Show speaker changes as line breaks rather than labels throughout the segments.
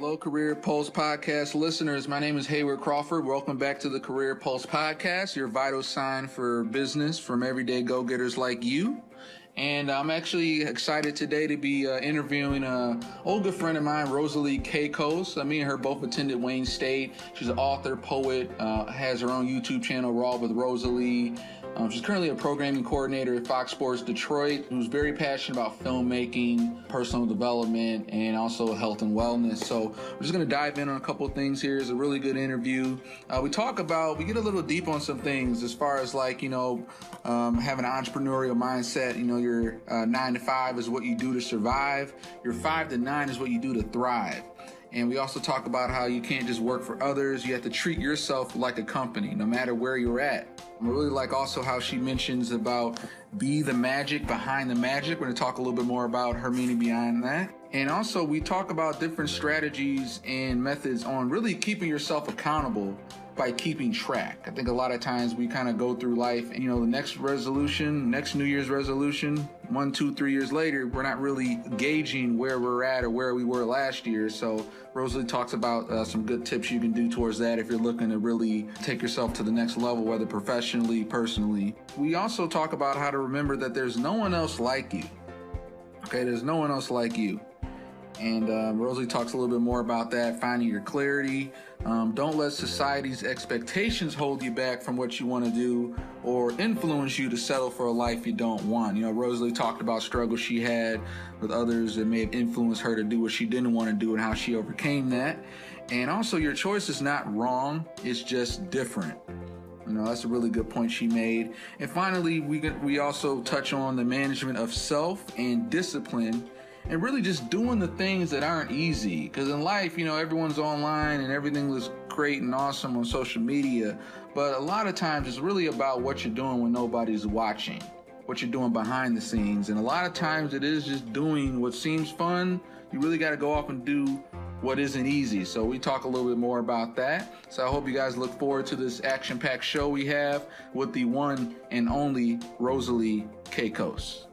Hello, Career Pulse Podcast listeners. My name is Hayward Crawford. Welcome back to the Career Pulse Podcast, your vital sign for business from everyday go-getters like you. And I'm actually excited today to be interviewing an old good friend of mine, Rosalie Kakos. Me and her both attended Wayne State. She's an author, poet, has her own YouTube channel, Raw with Rosalie. She's currently a programming coordinator at Fox Sports Detroit, who's very passionate about filmmaking, personal development, and also health and wellness. So we're just going to dive in on a couple of things here. It's a really good interview. We get a little deep on some things as far as having an entrepreneurial mindset. Your 9 to 5 is what you do to survive. Your 5 to 9 is what you do to thrive. And we also talk about how you can't just work for others. You have to treat yourself like a company, no matter where you're at. I really like also how she mentions about be the magic behind the magic. We're going to talk a little bit more about her meaning behind that. And also we talk about different strategies and methods on really keeping yourself accountable by keeping track. I think a lot of times we kind of go through life and, the next New Year's resolution, 1, 2, 3 years later, we're not really gauging where we're at or where we were last year. So Rosalie talks about some good tips you can do towards that if you're looking to really take yourself to the next level, whether professionally, personally. We also talk about how to remember that there's no one else like you. Okay, there's no one else like you. And Rosalie talks a little bit more about that, finding your clarity. Don't let society's expectations hold you back from what you want to do or influence you to settle for a life you don't want. Rosalie talked about struggles she had with others that may have influenced her to do what she didn't want to do and how she overcame that. And also, your choice is not wrong. It's just different. That's a really good point she made. And finally, we also touch on the management of self and discipline, and really just doing the things that aren't easy. Because in life, everyone's online and everything looks great and awesome on social media. But a lot of times it's really about what you're doing when nobody's watching, what you're doing behind the scenes. And a lot of times it is just doing what seems fun. You really got to go off and do what isn't easy. So we talk a little bit more about that. So I hope you guys look forward to this action-packed show we have with the one and only Rosalie Kakos.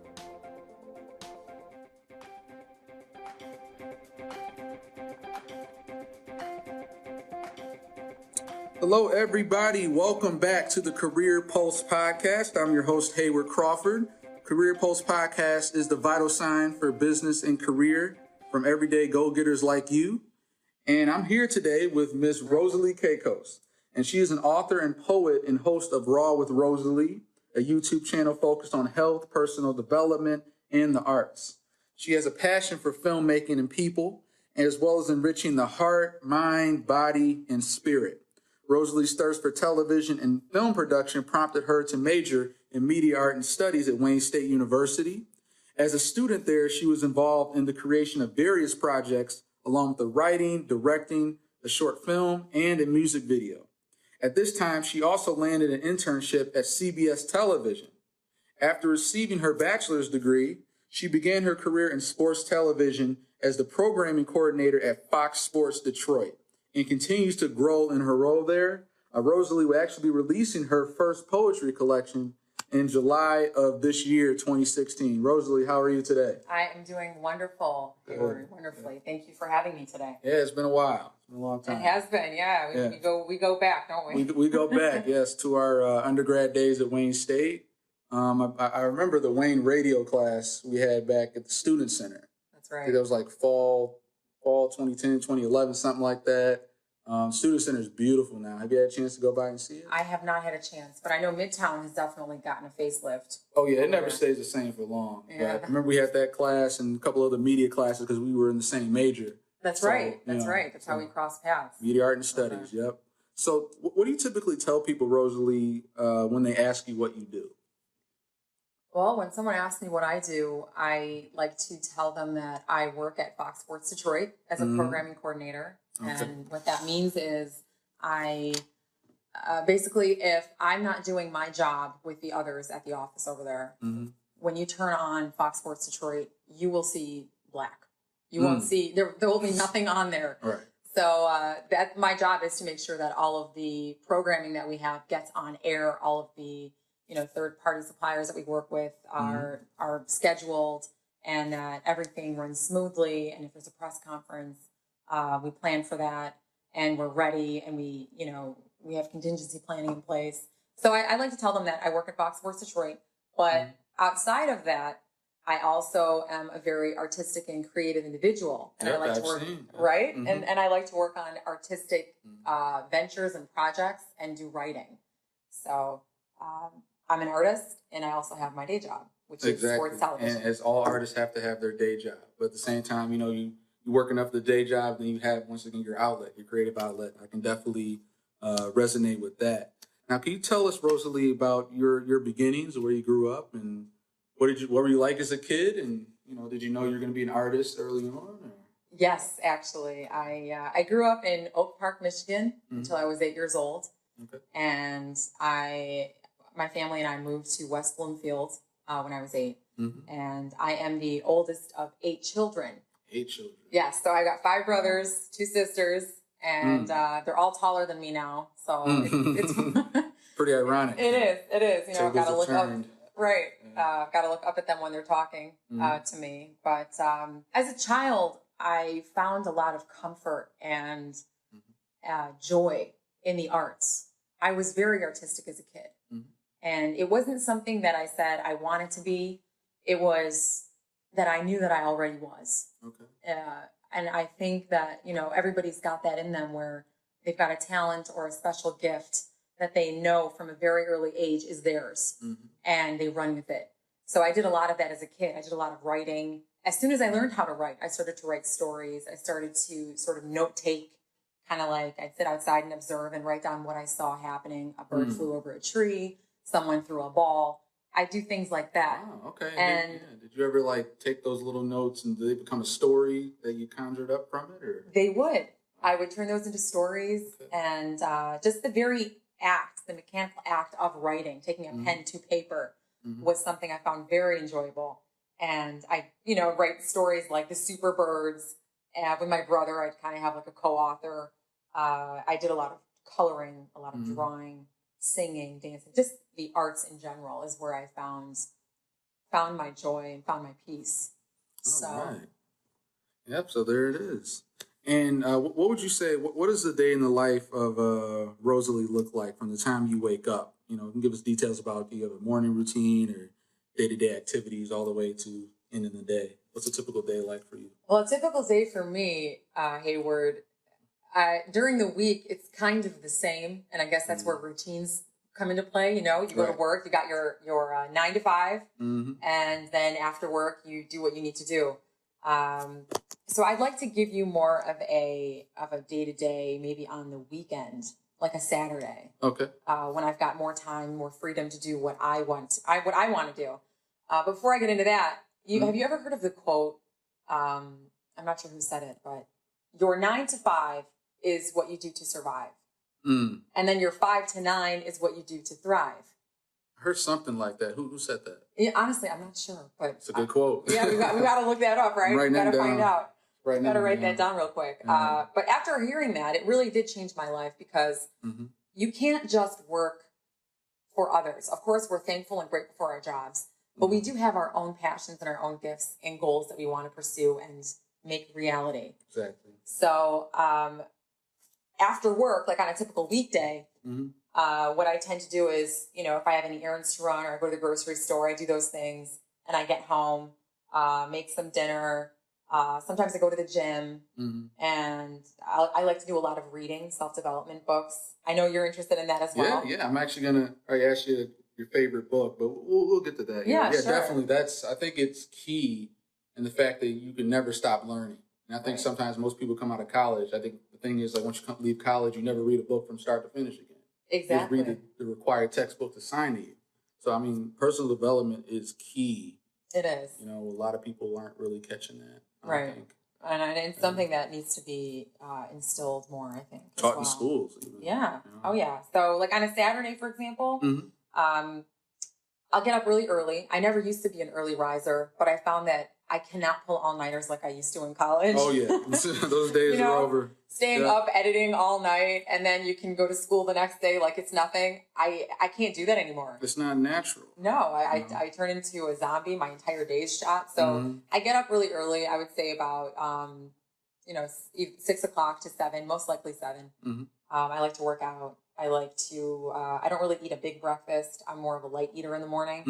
Hello, everybody. Welcome back to the Career Pulse Podcast. I'm your host, Hayward Crawford. Career Pulse Podcast is the vital sign for business and career from everyday go-getters like you. And I'm here today with Miss Rosalie Kakos. And she is an author and poet and host of Raw with Rosalie, a YouTube channel focused on health, personal development, and the arts. She has a passion for filmmaking and people, as well as enriching the heart, mind, body, and spirit. Rosalie's thirst for television and film production prompted her to major in media art and studies at Wayne State University. As a student there, she was involved in the creation of various projects, along with the writing, directing, a short film, and a music video. At this time, she also landed an internship at CBS Television. After receiving her bachelor's degree, she began her career in sports television as the programming coordinator at Fox Sports Detroit, and continues to grow in her role there. Rosalie will actually be releasing her first poetry collection in July of this year, 2016. Rosalie, how are you today?
I am doing wonderful. Wonderfully. Thank you for having me today.
Yeah, it's been a while. It's been a long time.
It has been, yeah. We go back, don't we?
We go back, yes, to our undergrad days at Wayne State. I remember the Wayne radio class we had back at the Student Center.
That's right.
I think that was like fall 2010, 2011, something like that. Student Center is beautiful now. Have you had a chance to go by and see it?
I have not had a chance, but I know Midtown has definitely gotten a facelift.
Oh, yeah. It never stays the same for long. Yeah. But I remember we had that class and a couple other media classes because we were in the same major.
That's right. That's how we crossed paths.
Media art and studies, Yep. So what do you typically tell people, Rosalie, when they ask you what you do?
Well, when someone asks me what I do, I like to tell them that I work at Fox Sports Detroit as a programming coordinator. Okay. And what that means is I basically, if I'm not doing my job with the others at the office over there, when you turn on Fox Sports Detroit, you will see black. You won't see, there will be nothing on there.
Right.
So that my job is to make sure that all of the programming that we have gets on air, all of the third-party suppliers that we work with are scheduled, and that everything runs smoothly. And if there's a press conference, We plan for that, and we're ready, and we have contingency planning in place. So I like to tell them that I work at Fox Sports Detroit, but outside of that, I also am a very artistic and creative individual, and I like to work right, and I like to work on artistic ventures and projects and do writing. So I'm an artist, and I also have my day job, which is sports television.
And as all artists have to have their day job, but at the same time, you work enough the day job, then you have once again your outlet, your creative outlet. I can definitely resonate with that. Now, can you tell us, Rosalie, about your beginnings, where you grew up, and what were you like as a kid, and did you know you were going to be an artist early on? Or?
Yes, actually, I grew up in Oak Park, Michigan, until I was 8 years old, and my family and I moved to West Bloomfield when I was 8, and I am the oldest of 8 children.
8 children.
Yes, so I got 5 brothers, 2 sisters, and they're all taller than me now. So it's
pretty ironic.
It is. I've got to look up. Right. Got to look up at them when they're talking to me. But as a child, I found a lot of comfort and joy in the arts. I was very artistic as a kid. And it wasn't something that I said I wanted to be. It was that I knew that I already was. Okay. And I think that, everybody's got that in them where they've got a talent or a special gift that they know from a very early age is theirs, and they run with it. So I did a lot of that as a kid. I did a lot of writing. As soon as I learned how to write, I started to write stories. I started to sort of note take, kind of like I'd sit outside and observe and write down what I saw happening. A bird flew over a tree, someone threw a ball. I do things like that.
Oh, okay.
And
did you ever take those little notes and did they become a story that you conjured up from it? Or
they would. I would turn those into stories, and just the very the mechanical act of writing, taking a pen to paper, was something I found very enjoyable. And I, write stories like the Super Birds. With my brother, I'd kind of have a co-author. I did a lot of coloring, a lot of drawing, singing, dancing, just the arts in general is where I found my joy and found my peace.
All right. Yep. So there it is. And what would you say? What does the day in the life of Rosalie look like from the time you wake up? You can give us details about, do you have a morning routine or day-to-day activities all the way to end of the day? What's a typical day like for you?
Well, a typical day for me, Hayward, during the week, it's kind of the same. And I guess that's where routines come into play. You go to work, you got your 9 to 5, and then after work, you do what you need to do. So I'd like to give you more of a day-to-day, maybe on the weekend, like a Saturday. Okay. When I've got more time, more freedom to do what I want to do. Before I get into that, have you ever heard of the quote? I'm not sure who said it, but your 9 to 5 is what you do to survive. And then your 5 to 9 is what you do to thrive.
I heard something like that. Who said that?
Yeah, honestly, I'm not sure, but
it's a good quote.
Yeah, we got to look that up, right? We got to find out. Got to write that down real quick. But after hearing that, it really did change my life because you can't just work for others. Of course, we're thankful and grateful for our jobs, but we do have our own passions and our own gifts and goals that we want to pursue and make reality.
Exactly.
So after work, like on a typical weekday, what I tend to do is, if I have any errands to run or I go to the grocery store, I do those things and I get home, make some dinner. Sometimes I go to the gym and I like to do a lot of reading, self-development books. I know you're interested in that as well.
Yeah. I'm actually going to ask you your favorite book, but we'll get to that.
Yeah, sure.
Definitely. I think it's key in the fact that you can never stop learning. And I think sometimes most people come out of college. I think the thing is, once you leave college, you never read a book from start to finish again.
Exactly.
You just read the required textbook to sign to you. So, personal development is key.
It is.
A lot of people aren't really catching that.
Right. And it's something that needs to be instilled more, I think.
Taught in schools. Even,
Yeah. Oh, yeah. So, like on a Saturday, for example, I'll get up really early. I never used to be an early riser, but I found that I cannot pull all-nighters like I used to in college.
Oh, yeah. Those days are over.
Staying up, editing all night, and then you can go to school the next day like it's nothing. I can't do that anymore.
It's not natural.
No, I turn into a zombie. My entire day's shot. So I get up really early. I would say about, 6 o'clock to 7, most likely 7.
Mm-hmm.
I like to work out. I like to, I don't really eat a big breakfast. I'm more of a light eater in the morning.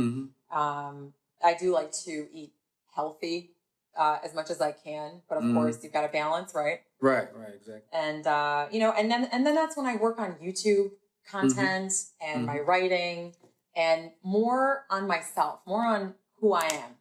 Mm-hmm.
I do like to eat healthy as much as I can, but of course you've got to balance, right?
Right, exactly.
And and then that's when I work on YouTube content and my writing, and more on myself, more on who I am.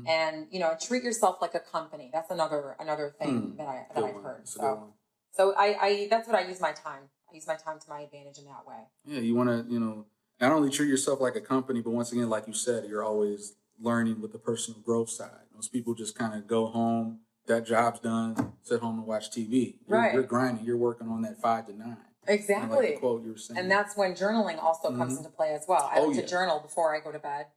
And treat yourself like a company. That's another thing that I've heard. So I that's what I use my time. I use my time to my advantage in that way.
Yeah, you want to not only treat yourself like a company, but once again, like you said, you're always learning with the personal growth side. Most people just kind of go home, that job's done, sit home and watch TV. You're grinding. You're working on that 5 to 9.
Exactly.
Like the quote you were saying.
And that's when journaling also comes into play as well. I like to journal before I go to bed.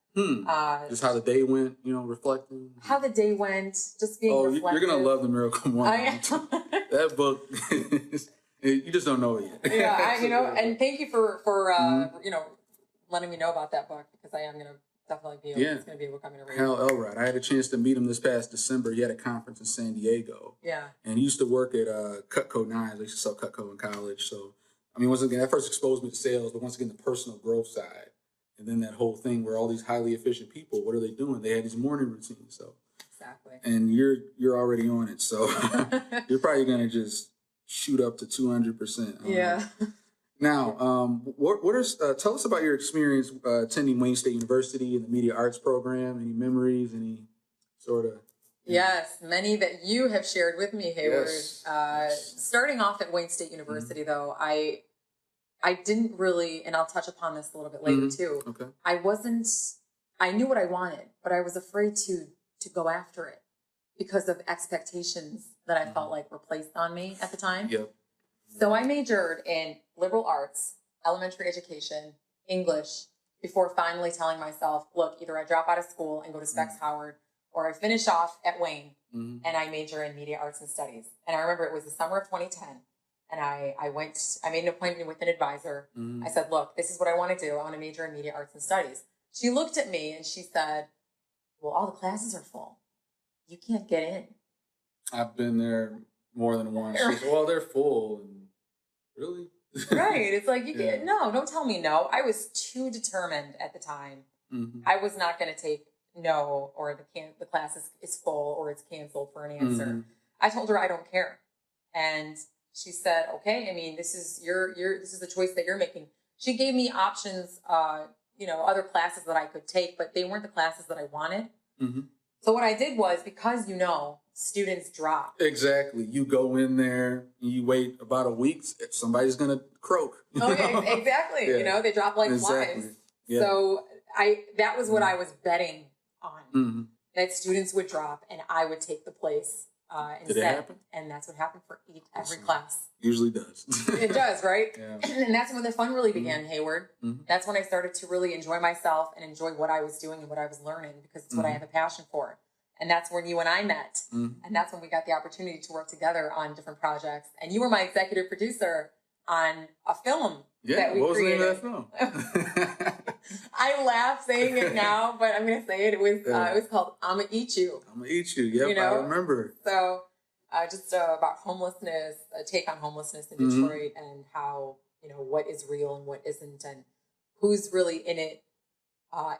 Just how the day went, reflecting.
How the day went, just being reflective.
You're going to love The Miracle Morning. That book, you just don't know it yet.
Yeah, and thank you for letting me know about that book, because I am going to definitely be able, it's going to be a book I'm going to read.
Hal Elrod. I had a chance to meet him this past December. He had a conference in San Diego.
Yeah.
And he used to work at Cutco Knives. I used to sell Cutco in college. So, once again, that first exposed me to sales, but once again, the personal growth side. And then that whole thing where all these highly efficient people, what are they doing? They had these morning routines. So
exactly.
And you're already on it. So you're probably going to just shoot up to 200%.
Yeah.
Now, tell us about your experience attending Wayne State University in the media arts program. Any memories? Any sort of?
Yes, many that you have shared with me, Hayward. Yes. Starting off at Wayne State University, though, I didn't really, and I'll touch upon this a little bit later too.
Okay.
I knew what I wanted, but I was afraid to go after it because of expectations that I felt like were placed on me at the time.
Yep.
So I majored in liberal arts, elementary education, English, before finally telling myself, look, either I drop out of school and go to Specs Howard, or I finish off at Wayne and I major in media arts and studies. And I remember it was the summer of 2010. And I made an appointment with an advisor. I said, look, this is what I want to do. I want to major in media arts and studies. She looked at me and she said, well, all the classes are full. You can't get in.
I've been there more than once. She said, well, they're full. And really?
Right. It's like, no, don't tell me no. I was too determined at the time. I was not going to take no, or the class is full, or it's canceled for an answer. I told her I don't care. And she said, okay, this is this is the choice that you're making. She gave me options, other classes that I could take, but they weren't the classes that I wanted. So what I did was, because students drop.
Exactly. You go in there, you wait about a week, somebody's going to croak.
Exactly.
Yeah.
They drop like flies. Yeah. So that was what I was betting on, that students would drop and I would take the place. Instead.
Did it happen?
And that's what happened for every class.
Usually does.
It does, right?
Yeah.
And that's when the fun really began, Hayward. That's when I started to really enjoy myself and enjoy what I was doing and what I was learning, because it's what I have a passion for. And that's when you and I met. And that's when we got the opportunity to work together on different projects. And you were my executive producer on a film that we created.
What was the name of that film?
I laugh saying it now, but I'm going to say it. It was called I'ma Eat You.
I'ma Eat You. Yep, I remember.
So just about homelessness, a take on homelessness in Detroit, and how, what is real and what isn't, and who's really in it,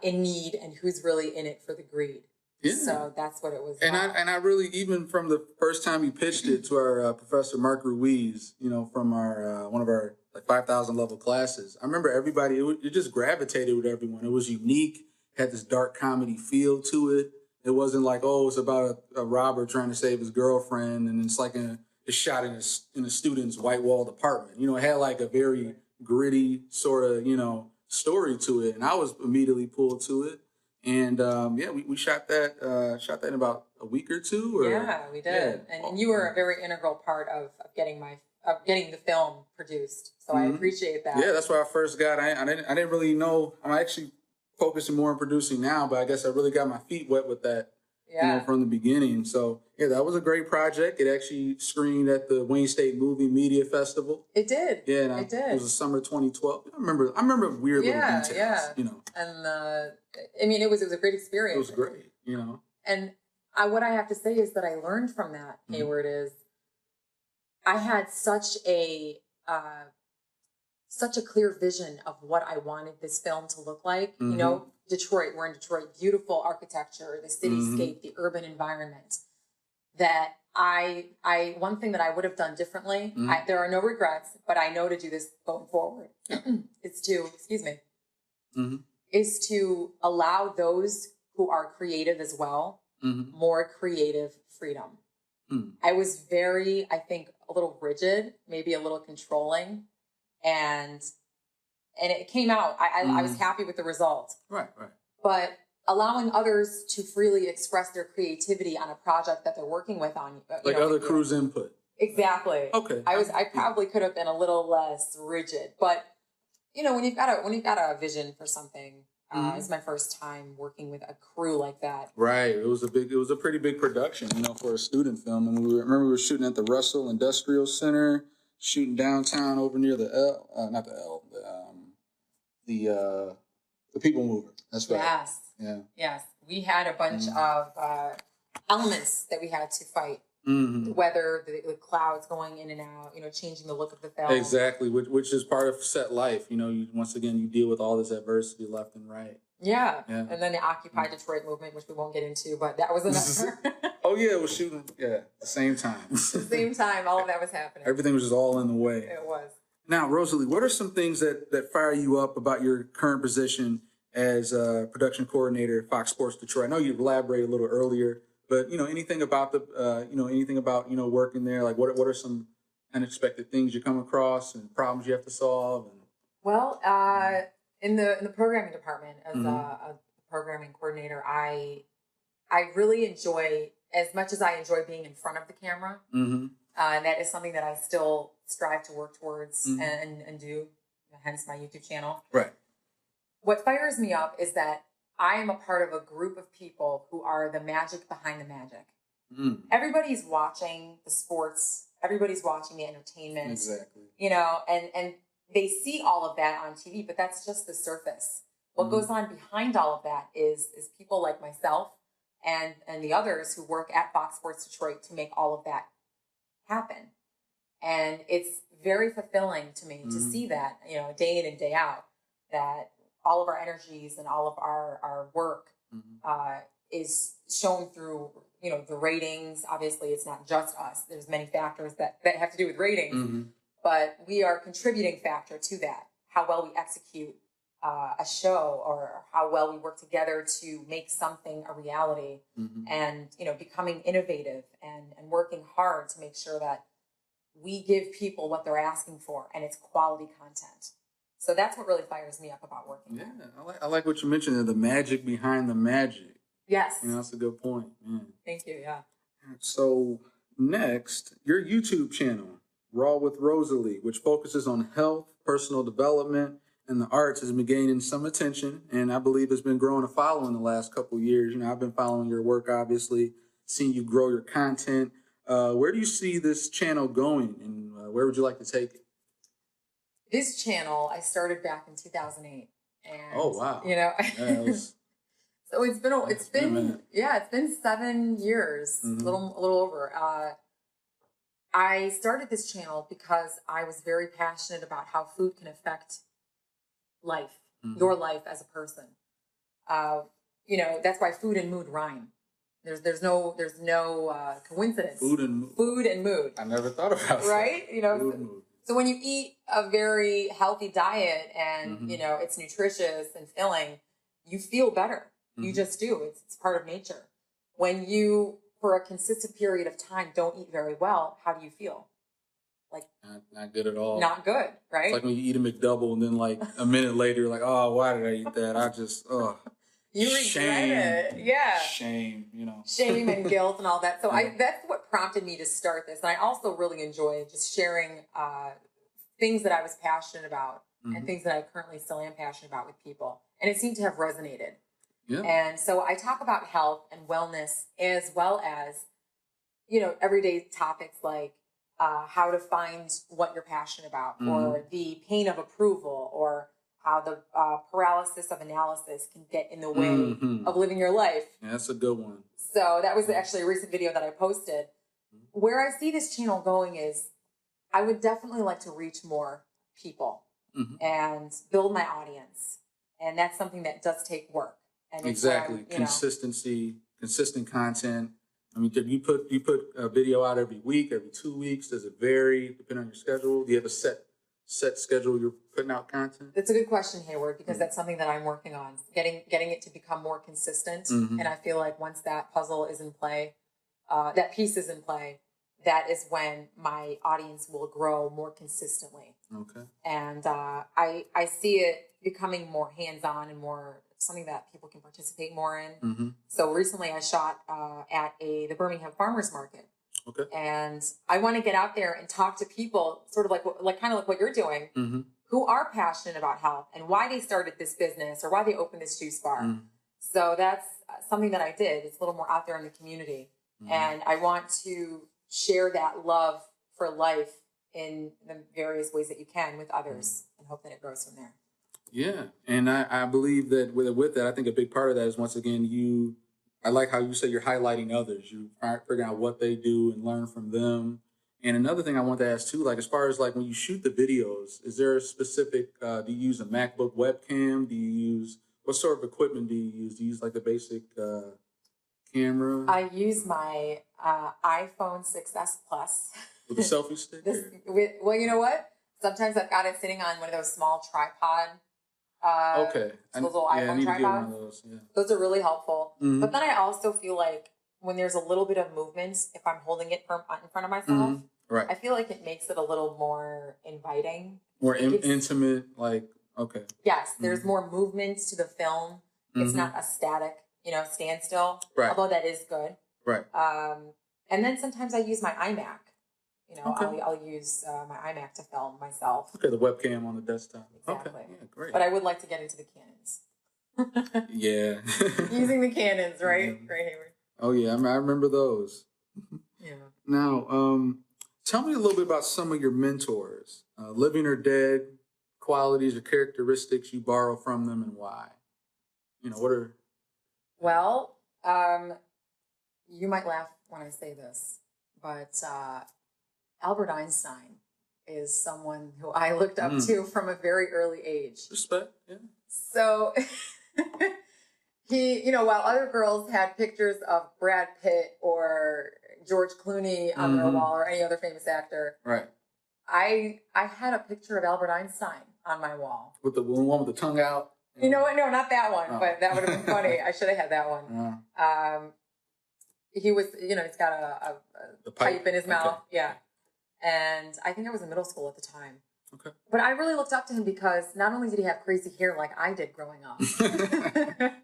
in need, and who's really in it for the greed. Yeah. So that's what it was.
And I really, even from the first time you pitched it to our Professor Mark Ruiz, from our one of our 5,000 level classes, I remember everybody, it just gravitated with everyone. It was unique, had this dark comedy feel to it. It wasn't like, it's about a robber trying to save his girlfriend, and it's like it's shot in a student's white walled apartment. It had like a very gritty sort of, story to it. And I was immediately pulled to it. And we shot that in about a week or two.
Yeah, we did. Yeah. And you were a very integral part of getting the film produced. So I appreciate that.
Yeah, that's where I first got. I didn't really know. I'm actually focusing more on producing now, but I guess I really got my feet wet with that. Yeah. From the beginning. So that was a great project. It actually screened at the Wayne State Movie Media Festival.
It did.
Yeah, it did. It was the summer 2012. I remember weird little details. Yeah.
And it was a great experience.
It was great.
And what I have to say is that I learned from that, Hayward, is I had such a clear vision of what I wanted this film to look like. You know, Detroit, we're in Detroit, beautiful architecture, the cityscape, the urban environment, that one thing that I would have done differently, there are no regrets, but I know to do this going forward, is to allow those who are creative as well, more creative freedom. I was very, I think, a little rigid, maybe a little controlling, and it came out. I was happy with the result.
Right.
But allowing others to freely express their creativity on a project that they're working with on,
like other crews' input.
Exactly.
Okay.
I probably could have been a little less rigid, but you know, when you've got a vision for something, it's my first time working with a crew like that.
Right. It was a pretty big production, you know, for a student film. And we were shooting at the Russell Industrial Center, shooting downtown over near the People Mover. That's right.
Yes.
Yeah.
Yes. We had a bunch of elements that we had to fight. The weather, the clouds going in and out, you know, changing the look of the film.
Exactly, which is part of set life. You know, once again, you deal with all this adversity left and right.
Yeah. And then the Occupy Detroit movement, which we won't get into, but that was another.
Oh, yeah, it was shooting, at the same time.
At the same time, all of that was happening.
Everything was just all in the way.
It was.
Now, Rosalie, what are some things that fire you up about your current position as a production coordinator at Fox Sports Detroit? I know you elaborated a little earlier, but, you know, anything about working there? Like, what are some unexpected things you come across and problems you have to solve?
Well, in the programming department, as a programming coordinator, I really enjoy, as much as I enjoy being in front of the camera, and that is something that I still strive to work towards and do, hence my YouTube channel.
Right.
What fires me up is that I am a part of a group of people who are the magic behind the magic. Everybody's watching the sports. Everybody's watching the entertainment.
Exactly.
You know, and they see all of that on TV, but that's just the surface. What goes on behind all of that is people like myself and the others who work at Fox Sports Detroit to make all of that happen. And it's very fulfilling to me to see that, you know, day in and day out, that all of our energies and all of our work is shown through, you know, the ratings. Obviously, it's not just us. There's many factors that have to do with ratings, but we are a contributing factor to that. How well we execute a show, or how well we work together to make something a reality, and, you know, becoming innovative and working hard to make sure that we give people what they're asking for, and it's quality content. So that's what really fires me up about working there.
I like what you mentioned, the magic behind the magic.
Yes.
You know, that's a good point.
Thank you, yeah.
So next, your YouTube channel, Raw with Rosalie, which focuses on health, personal development, and the arts, has been gaining some attention, and I believe it's been growing a following the last couple of years. You know, I've been following your work, obviously, seeing you grow your content. Where do you see this channel going, and where would you like to take it?
This channel I started back in 2008, and
oh wow,
you know, so it's been 7 years, a little over. I started this channel because I was very passionate about how food can affect life, your life as a person. You know, that's why food and mood rhyme. There's no coincidence.
Food and
mood.
I never thought about that.
Right? You know. So when you eat a very healthy diet and, you know, it's nutritious and filling, you feel better. You just do. It's part of nature. When you, for a consistent period of time, don't eat very well, how do you feel? Like
not good at all.
Not good, right?
It's like when you eat a McDouble and then like a minute later you're like, oh, why did I eat that? I just,
you regret it. Yeah.
Shame, you know.
Shame and guilt and all that. So that's what prompted me to start this. And I also really enjoy just sharing things that I was passionate about and things that I currently still am passionate about with people. And it seemed to have resonated. Yeah. And so I talk about health and wellness, as well as, you know, everyday topics like how to find what you're passionate about, or the pain of approval, or how the paralysis of analysis can get in the way of living your life.
Yeah, that's a good one.
So that was actually a recent video that I posted. Where I see this channel going is I would definitely like to reach more people and build my audience. And that's something that does take work. And
exactly. Consistency, consistent content. I mean, you put a video out every week, every 2 weeks? Does it vary depending on your schedule? Do you have a set schedule you're putting out content?
That's a good question, Hayward, because that's something that I'm working on, getting it to become more consistent. And I feel like once that puzzle is in play, that piece is in play, that is when my audience will grow more consistently. Okay. And I see it becoming more hands-on and more something that people can participate more in. So recently I shot at the Birmingham Farmers Market. Okay. And I want to get out there and talk to people sort of like kind of like what you're doing, who are passionate about health and why they started this business or why they opened this juice bar. So that's something that I did. It's a little more out there in the community. And I want to share that love for life in the various ways that you can with others and hope that it grows from there.
Yeah. And I believe that with that, I think a big part of that is, once again, I like how you say you're highlighting others. You are figuring out what they do and learn from them. And another thing I want to ask too, like as far as like when you shoot the videos, is there a specific, do you use a MacBook webcam? What sort of equipment do you use? Do you use like the basic camera?
I use my iPhone 6S Plus.
With a selfie stick?
Well, you know what? Sometimes I've got it sitting on one of those small tripod.
Okay.
Those little iPhone
I need
tripods.
to get one of those. Yeah.
Those are really helpful. But then I also feel like when there's a little bit of movement, if I'm holding it in front of myself, right, I feel like it makes it a little more inviting.
More intimate, like, okay.
Yes, there's more movement to the film. It's not a static, standstill. Right. Although that is good. Right. And then sometimes I use my iMac. Okay. I'll use my iMac to film myself.
Okay, the webcam on the desktop.
Exactly.
Okay, yeah, great.
But I would like to get into the Canons.
Yeah.
Using the Canons, right? Right, Hayward.
Oh, yeah, I remember those. Yeah. Now, tell me a little bit about some of your mentors, living or dead, qualities or characteristics you borrow from them and why. What are...
Well, you might laugh when I say this, but... Albert Einstein is someone who I looked up to from a very early age.
Respect, yeah.
So he, while other girls had pictures of Brad Pitt or George Clooney on their wall or any other famous actor, right? I had a picture of Albert Einstein on my wall.
With the one with the tongue out?
You know what? No, not that one, but that would have been funny. I should have had that one. He was, he's got a pipe in his mouth. Yeah. And I think I was in middle school at the time. Okay. But I really looked up to him because not only did he have crazy hair like I did growing up.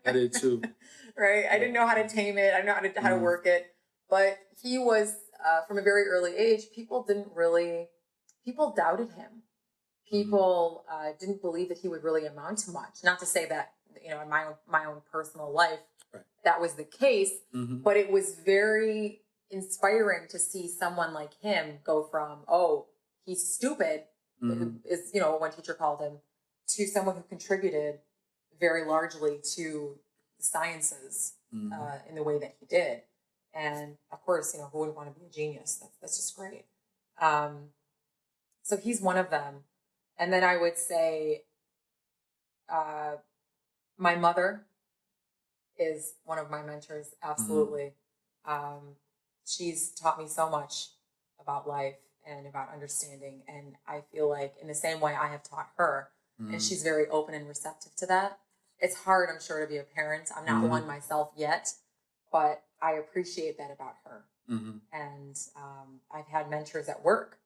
I did too.
Right? I didn't know how to tame it. I didn't know how to work it. But he was, from a very early age, people doubted him. People didn't believe that he would really amount to much. Not to say that, in my own personal life, that was the case. But it was very inspiring to see someone like him go from, he's stupid, is what one teacher called him, to someone who contributed very largely to the sciences in the way that he did. And of course, who wouldn't want to be a genius? That's just great. So he's one of them. And then I would say my mother is one of my mentors, absolutely. She's taught me so much about life and about understanding. And I feel like in the same way I have taught her, and she's very open and receptive to that. It's hard, I'm sure, to be a parent. I'm not one myself yet, but I appreciate that about her. And I've had mentors at work.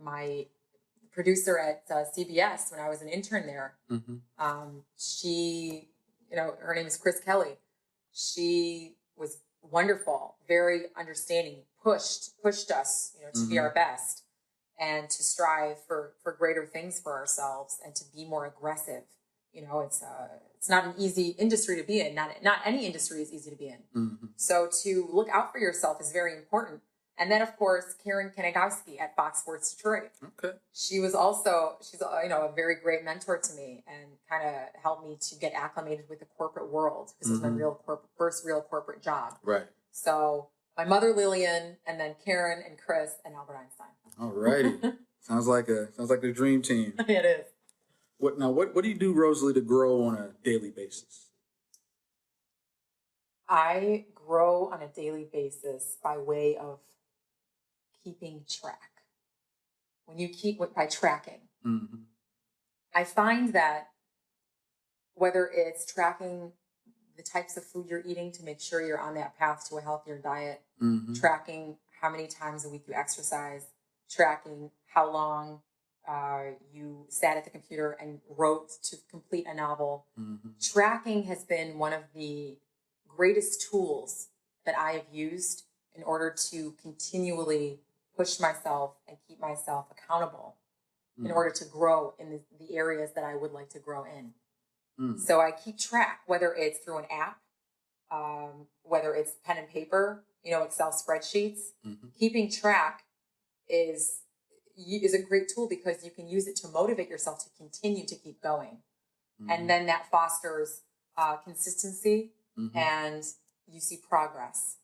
My producer at CBS, when I was an intern there, she, her name is Chris Kelly. She was wonderful, very understanding, pushed us, to be our best and to strive for greater things for ourselves and to be more aggressive. It's not an easy industry to be in. Not any industry is easy to be in. So to look out for yourself is very important. And then, of course, Karen Kanagowski at Fox Sports Detroit. Okay. She's a very great mentor to me and kind of helped me to get acclimated with the corporate world because it was my first real corporate job. Right. So my mother Lillian, and then Karen and Chris and Albert Einstein.
All righty. sounds like the dream team.
It is.
What do you do, Rosalie, to grow on a daily basis?
I grow on a daily basis by way of keeping track. By tracking.
Mm-hmm.
I find that whether it's tracking the types of food you're eating to make sure you're on that path to a healthier diet,
mm-hmm.
tracking how many times a week you exercise, tracking how long you sat at the computer and wrote to complete a novel.
Mm-hmm.
Tracking has been one of the greatest tools that I have used in order to continually push myself and keep myself accountable in order to grow in the areas that I would like to grow in. So I keep track, whether it's through an app, whether it's pen and paper, Excel spreadsheets.
Mm-hmm.
Keeping track is a great tool because you can use it to motivate yourself to continue to keep going. Mm-hmm. And then that fosters consistency, mm-hmm. and you see progress.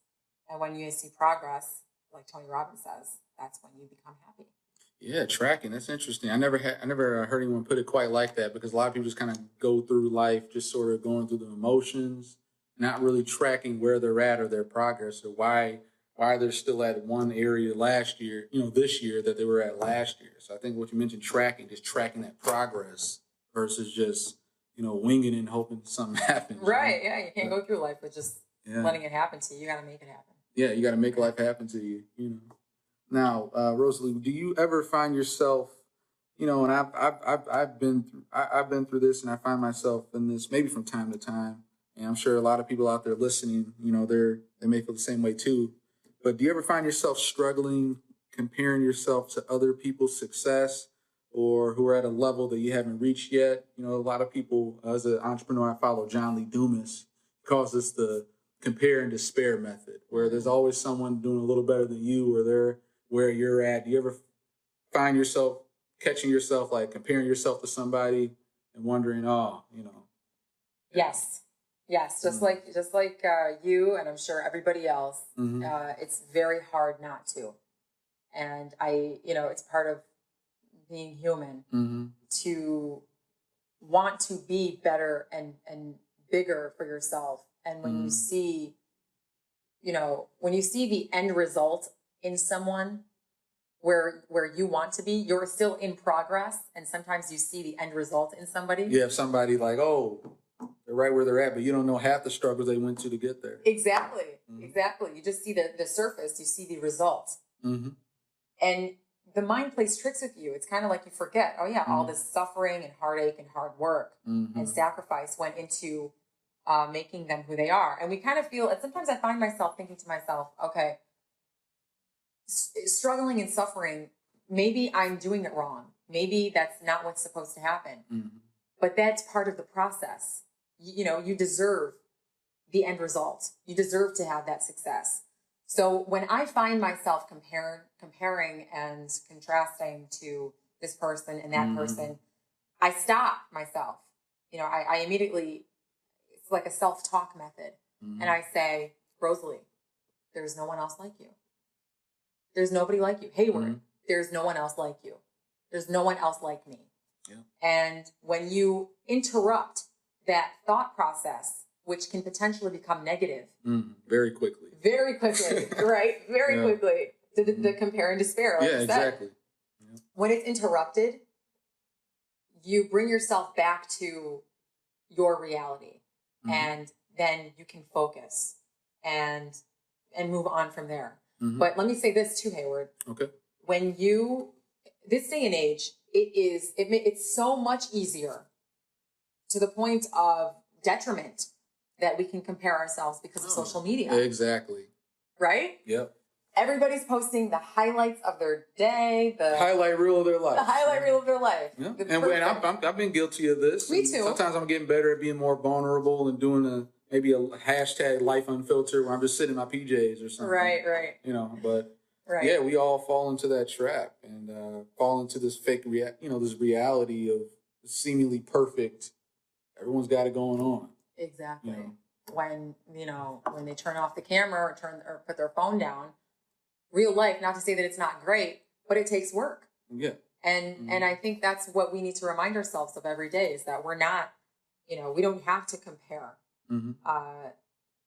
And when you see progress, like Tony Robbins says, that's when you become happy.
Yeah, tracking. That's interesting. I never heard anyone put it quite like that, because a lot of people just kind of go through life just sort of going through the emotions, not really tracking where they're at or their progress, or why they're still at one area last year, this year that they were at last year. So I think what you mentioned, tracking, just tracking that progress versus just, winging it and hoping something happens.
Right. Yeah. You can't go through life with just letting it happen to you. You got to make it happen.
Yeah. You got to make life happen to you, Now, Rosalie, do you ever find yourself, and I've been through this, and I find myself in this maybe from time to time, and I'm sure a lot of people out there listening, they may feel the same way too. But do you ever find yourself struggling, comparing yourself to other people's success, or who are at a level that you haven't reached yet? A lot of people, as an entrepreneur, I follow John Lee Dumas, calls this the compare and despair method, where there's always someone doing a little better than you, or they're where you're at. Do you ever find yourself catching yourself, like comparing yourself to somebody and wondering,
Yes. Just
mm-hmm.
like you, and I'm sure everybody else,
mm-hmm.
It's very hard not to. And it's part of being human,
mm-hmm.
to want to be better and bigger for yourself. And when you see, when you see the end result in someone where you want to be, you're still in progress. And sometimes you see the end result in somebody.
You have somebody like, they're right where they're at, but you don't know half the struggles they went to get there.
Exactly. Mm-hmm. Exactly. You just see the surface, you see the result.
Mm-hmm.
And the mind plays tricks with you. It's kind of like you forget,
mm-hmm.
all this suffering and heartache and hard work
mm-hmm.
and sacrifice went into making them who they are. And we kind of feel, and sometimes I find myself thinking to myself, okay, struggling and suffering, maybe I'm doing it wrong. Maybe that's not what's supposed to happen.
Mm-hmm.
But that's part of the process. You deserve the end result. You deserve to have that success. So when I find myself comparing and contrasting to this person and that mm-hmm. person, I stop myself. I immediately, it's like a self-talk method. Mm-hmm. And I say, Rosalie, there's no one else like you. There's nobody like you. Hayward, mm-hmm. there's no one else like you. There's no one else like me.
Yeah.
And when you interrupt that thought process, which can potentially become negative.
Very quickly.
Right? Very quickly. The compare and despair. Like
exactly.
Yeah. When it's interrupted, you bring yourself back to your reality. Mm-hmm. And then you can focus and move on from there. Mm-hmm. But let me say this too, Hayward.
Okay.
When this day and age, it's so much easier to the point of detriment that we can compare ourselves because of social media.
Exactly.
Right?
Yep.
Everybody's posting the highlights of their day, the
highlight reel of their life.
The highlight reel of their life.
Yeah. And I've been guilty of this.
Me too.
Sometimes I'm getting better at being more vulnerable and doing maybe a hashtag life unfiltered where I'm just sitting in my PJs or something.
Right.
But
right.
Yeah, we all fall into that trap and fall into this fake this reality of seemingly perfect. Everyone's got it going on.
Exactly. when they turn off the camera or put their phone down. Real life, not to say that it's not great, but it takes work.
Yeah.
And I think that's what we need to remind ourselves of every day, is that we're not, we don't have to compare.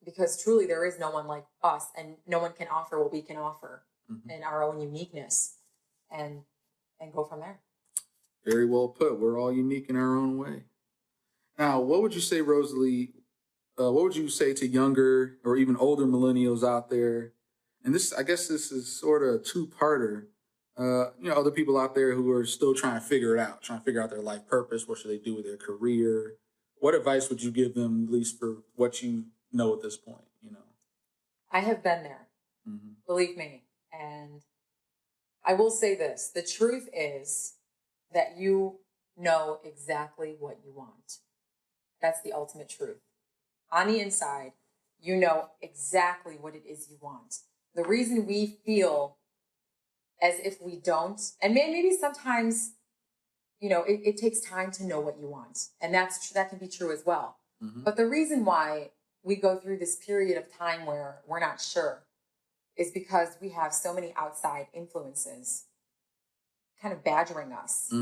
Because truly there is no one like us, and no one can offer what we can offer in our own uniqueness, and go from there.
Very well put. We're all unique in our own way. Now, what would you say, Rosalie, what would you say to younger or even older millennials out there? And I guess this is sort of a two-parter. Other people out there who are still trying to figure it out, trying to figure out their life purpose. What should they do with their career? What advice would you give them, at least for what you know at this point?
I have been there, believe me. And I will say this: the truth is that you know exactly what you want. That's the ultimate truth. On the inside, you know exactly what it is you want. The reason we feel as if we don't, and maybe sometimes, it takes time to know what you want. And that can be true as well. But the reason why we go through this period of time where we're not sure is because we have so many outside influences kind of badgering us,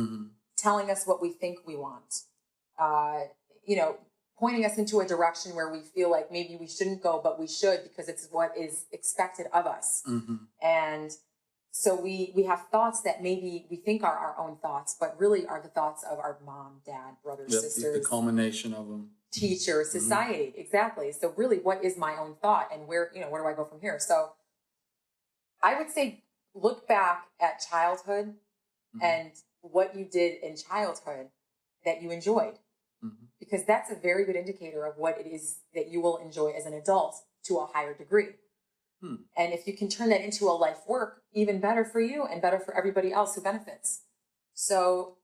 telling us what we think we want, pointing us into a direction where we feel like maybe we shouldn't go, but we should, because it's what is expected of us. And so we have thoughts that maybe we think are our own thoughts, but really are the thoughts of our mom, dad, brothers, sisters.
The culmination of them.
Teacher, society. Exactly. So really, what is my own thought, and where do I go from here? So I would say, look back at childhood and what you did in childhood that you enjoyed, because that's a very good indicator of what it is that you will enjoy as an adult to a higher degree. And if you can turn that into a life work, even better for you and better for everybody else who benefits. So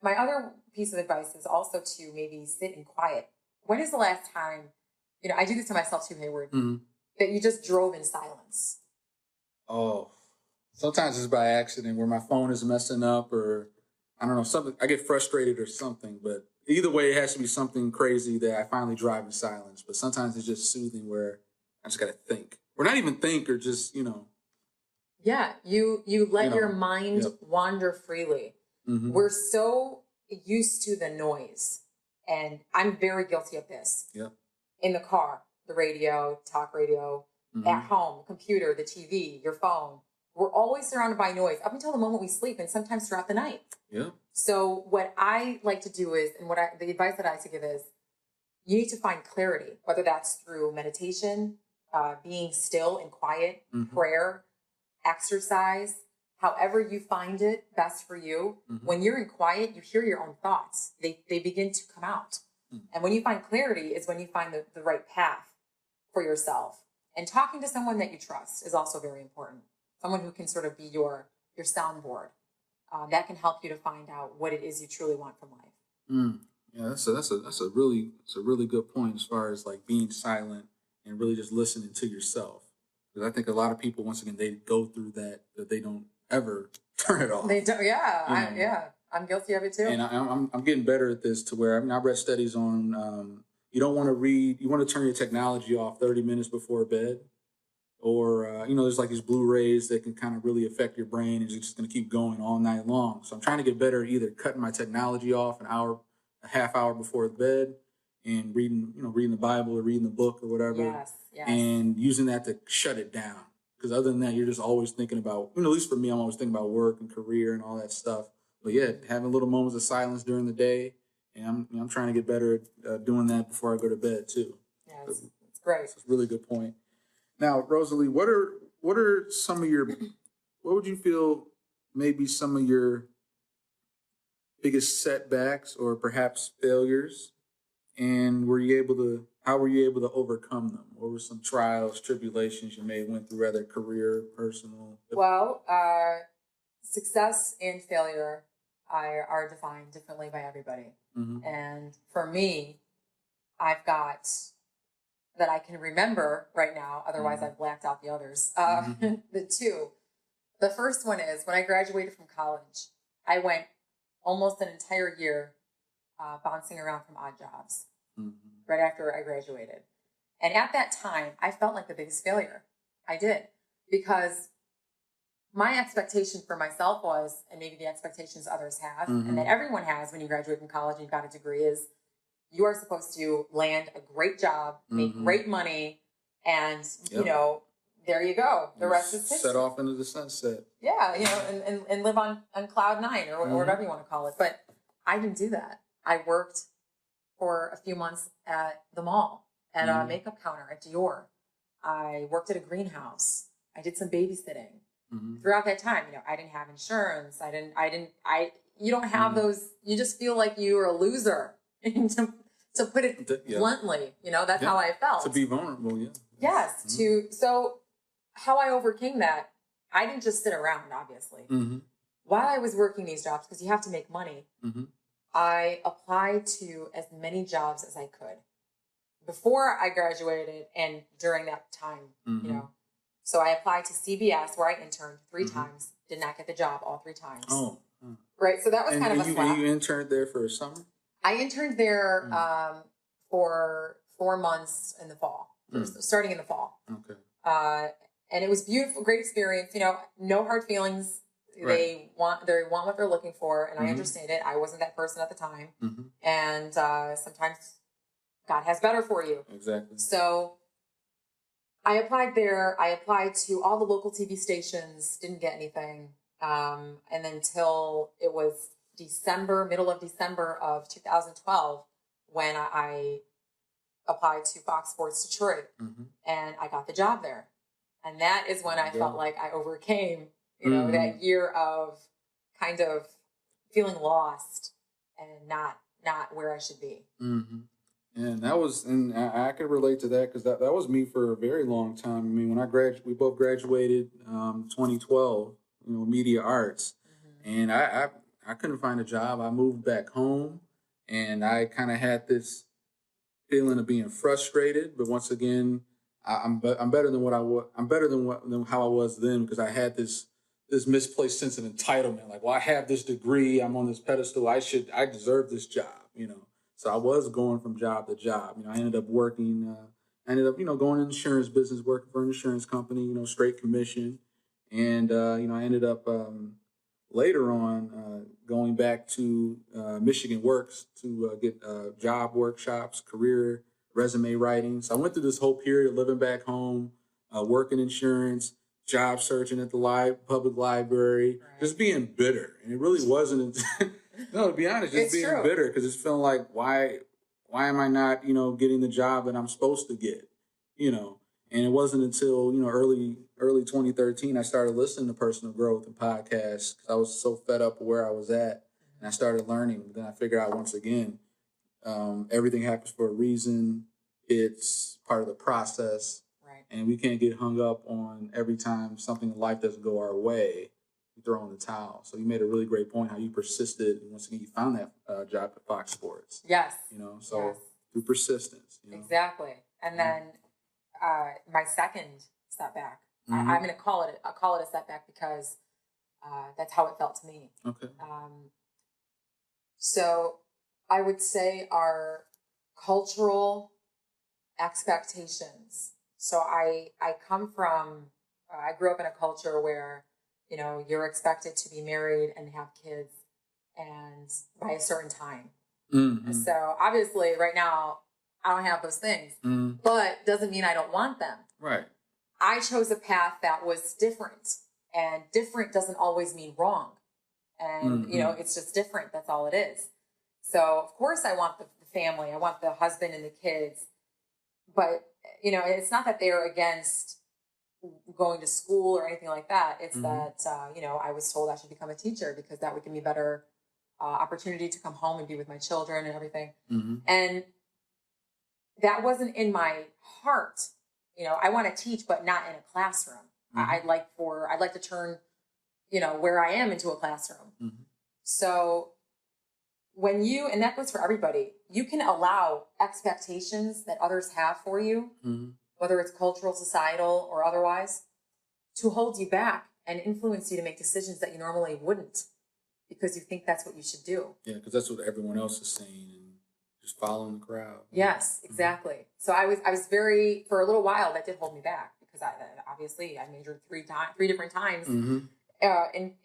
my other piece of advice is also to maybe sit in quiet. When is the last time, I do this to myself too, Hayward, that you just drove in silence?
Oh, sometimes it's by accident, where my phone is messing up, or I don't know, something. I get frustrated or something, but either way, it has to be something crazy that I finally drive in silence. But sometimes it's just soothing, where I just got to think, or not even think, or just,
Yeah, you let your mind wander freely. We're so used to the noise, and I'm very guilty of this. In the car, the radio, talk radio, at home, computer, the TV, your phone. We're always surrounded by noise up until the moment we sleep, and sometimes throughout the night. So what I like to do is, and the advice that I like to give is, you need to find clarity, whether that's through meditation, being still and quiet, prayer, exercise, however you find it best for you. When you're in quiet, you hear your own thoughts. They begin to come out. And when you find clarity is when you find the right path for yourself. And talking to someone that you trust is also very important. Someone who can sort of be your soundboard. That can help you to find out what it is you truly want from life.
Yeah, that's a really good point, as far as like being silent and really just listening to yourself. Because I think a lot of people, once again, they go through that they don't ever turn it off.
They don't. Yeah, I'm guilty of it too.
And I'm getting better at this, to where I read studies on you don't want to read. You want to turn your technology off 30 minutes before bed, or there's like these blue rays that can kind of really affect your brain, and it's just going to keep going all night long. So I'm trying to get better at either cutting my technology off a half hour before bed, and reading the Bible or reading the book or whatever.
Yes.
And using that to shut it down. Because other than that, you're just always thinking about, at least for me, I'm always thinking about work and career and all that stuff. But yeah, having little moments of silence during the day, and I'm trying to get better at doing that before I go to bed too.
Yeah, it's great.
It's a really good point. Now, Rosalie, what are some of what would you feel maybe some of your biggest setbacks or perhaps failures, and how were you able to overcome them? What were some trials, tribulations you may have went through, whether career, personal?
Well, success and failure are defined differently by everybody. And for me, I've got that I can remember right now. Otherwise, I've blacked out the others. The two. The first one is when I graduated from college, I went almost an entire year bouncing around from odd jobs right after I graduated. And at that time, I felt like the biggest failure. I did. Because my expectation for myself was, and maybe the expectations others have, and that everyone has when you graduate from college and you've got a degree, is you are supposed to land a great job, make great money, and, you know, there you go. The rest is history.
Set off into the sunset.
Yeah, you know, and live on cloud nine or whatever you want to call it. But I didn't do that. I worked for a few months at the mall, at a makeup counter at Dior. I worked at a greenhouse. I did some babysitting. Throughout that time, you know, I didn't have insurance. You don't have those, you just feel like you are a loser. to put it bluntly, you know, that's how I felt.
To be vulnerable,
Yes. So how I overcame that, I didn't just sit around, obviously. While I was working these jobs, because you have to make money, I applied to as many jobs as I could before I graduated and during that time, you know. So I applied to CBS, where I interned 3 times, did not get the job all 3 times.
Oh.
Right, so that was kind of a slap.
You interned there for a summer?
I interned there for 4 months in the fall, starting in the fall.
Okay.
And it was beautiful, great experience. You know, no hard feelings. They want what they're looking for, and I understand it. I wasn't that person at the time, and sometimes God has better for you.
Exactly.
So I applied there. I applied to all the local TV stations. Didn't get anything, and then until it was middle of December of 2012, when I applied to Fox Sports Detroit, and I got the job there. And that is when I felt like I overcame, you know, that year of kind of feeling lost and not where I should be.
And I could relate to that, because that was me for a very long time. I mean, when we both graduated 2012, you know, media arts, and I couldn't find a job. I moved back home, and I kind of had this feeling of being frustrated. But once again, I'm better than what I was. I'm better than how I was then, because I had this misplaced sense of entitlement. Like, well, I have this degree. I'm on this pedestal. I deserve this job. You know. So I was going from job to job. You know, I ended up working. I ended up, you know, going in the insurance business, working for an insurance company. You know, straight commission, and you know, I ended up later on going back to Michigan Works to get job workshops, career resume writing. So I went through this whole period of living back home, working insurance, job searching at the public library, just being bitter. And it really wasn't. No, to be honest, just being bitter, because it's feeling like, why am I not, you know, getting the job that I'm supposed to get, you know? And it wasn't until, you know, early 2013 I started listening to personal growth and podcasts, because I was so fed up with where I was at, and I started learning. But then I figured out, once again, everything happens for a reason. It's part of the process, and we can't get hung up on every time something in life doesn't go our way, you throw in the towel. So you made a really great point, how you persisted, and once again you found that job at Fox Sports.
Yes.
You know, so through persistence. You know?
Exactly. And then my second setback, I'm going to call it a setback, because that's how it felt to me.
Okay.
So I would say our cultural expectations. So I come from, I grew up in a culture where, you know, you're expected to be married and have kids and by a certain time. So obviously right now I don't have those things, but doesn't mean I don't want them.
Right.
I chose a path that was different, and different doesn't always mean wrong. And, you know, it's just different. That's all it is. So of course I want the family, I want the husband and the kids, but, you know, it's not that they're against going to school or anything like that. It's that, you know, I was told I should become a teacher, because that would give me better opportunity to come home and be with my children and everything. And that wasn't in my heart. You know, I want to teach, but not in a classroom. I'd like to turn, you know, where I am into a classroom. So and that goes for everybody, you can allow expectations that others have for you, whether it's cultural, societal, or otherwise, to hold you back and influence you to make decisions that you normally wouldn't, because you think that's what you should do.
Yeah, because that's what everyone else is saying, and Just following the crowd.
Yes, exactly. So I was very, for a little while, that did hold me back because obviously I majored three different times in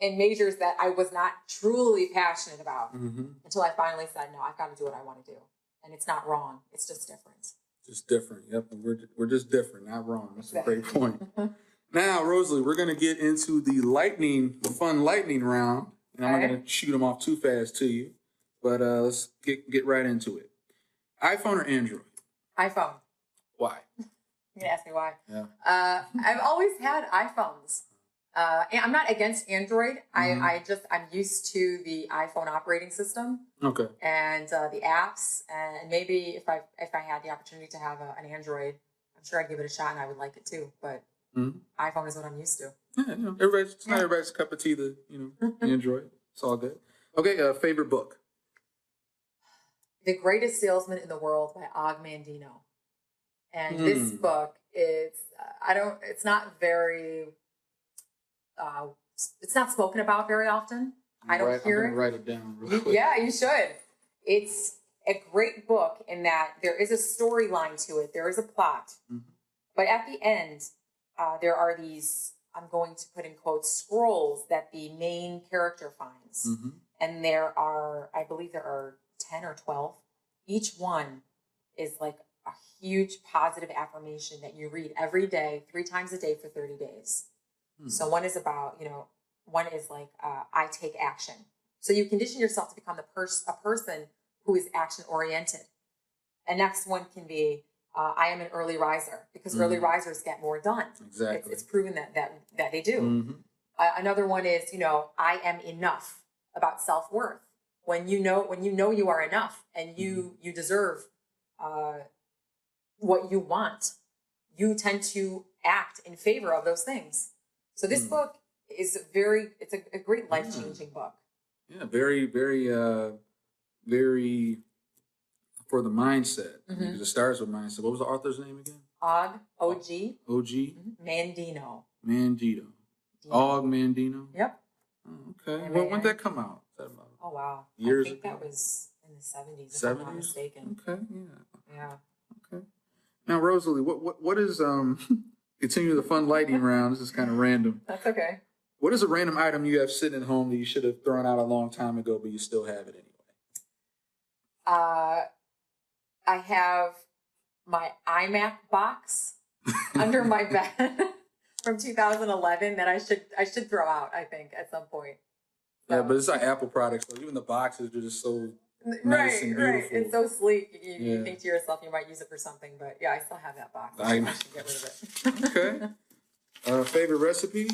majors that I was not truly passionate about until I finally said, no, I've got to do what I want to do. And it's not wrong. It's just different.
Just different. Yep. We're just different, not wrong. That's a great point. Now, Rosalie, we're going to get into the fun lightning round. And I'm not going to shoot them off too fast to you. But let's get right into it. iPhone or Android?
iPhone.
Why?
You can ask me why.
Yeah.
I've always had iPhones. And I'm not against Android. I'm used to the iPhone operating system. Okay. And the apps, and maybe if I had the opportunity to have an Android, I'm sure I'd give it a shot and I would like it too. But iPhone is what I'm used to.
Yeah, not everybody's cup of tea. The Android. It's all good. Okay. Favorite book?
The Greatest Salesman in the World by Og Mandino. And this book is it's not very. It's not spoken about very often. I don't hear it. I'm gonna write it down real quick. Yeah, you should. It's a great book in that there is a storyline to it. There is a plot. But at the end, there are these, I'm going to put in quotes, scrolls that the main character finds. And I believe there are 10 or 12. Each one is like a huge positive affirmation that you read every day, 3 times a day for 30 days. So one is about, one is like, I take action. So you condition yourself to become a person who is action oriented. And next one can be, I am an early riser, because early risers get more done. Exactly. It's proven that they do. Another one is, I am enough, about self-worth. When you know you are enough and you deserve what you want, you tend to act in favor of those things. So this book is it's a great life-changing book. Yeah, very, very, very for the mindset. Because it starts with mindset. What was the author's name again? Og, O-G. O-G? Mandino. Mandino. Og Mandino? Yep. Oh, okay. When did that come out? Oh, wow.
Years
I think
ago?
that was in the 70s, if I'm not mistaken.
Okay, yeah. Okay. Now, Rosalie, what is, continue the fun lightning round. This is kind of random.
That's okay.
What is a random item you have sitting at home that you should have thrown out a long time ago, but you still have it anyway?
I have my iMac box under my bed from 2011 that I should throw out, I think, at some point. So.
Yeah, but it's like Apple products. So even the boxes are just so nice and beautiful. Right.
It's so sleek. You think to yourself you might use it for something, but yeah, I still have that box. I should get rid of it. Okay. Favorite recipe?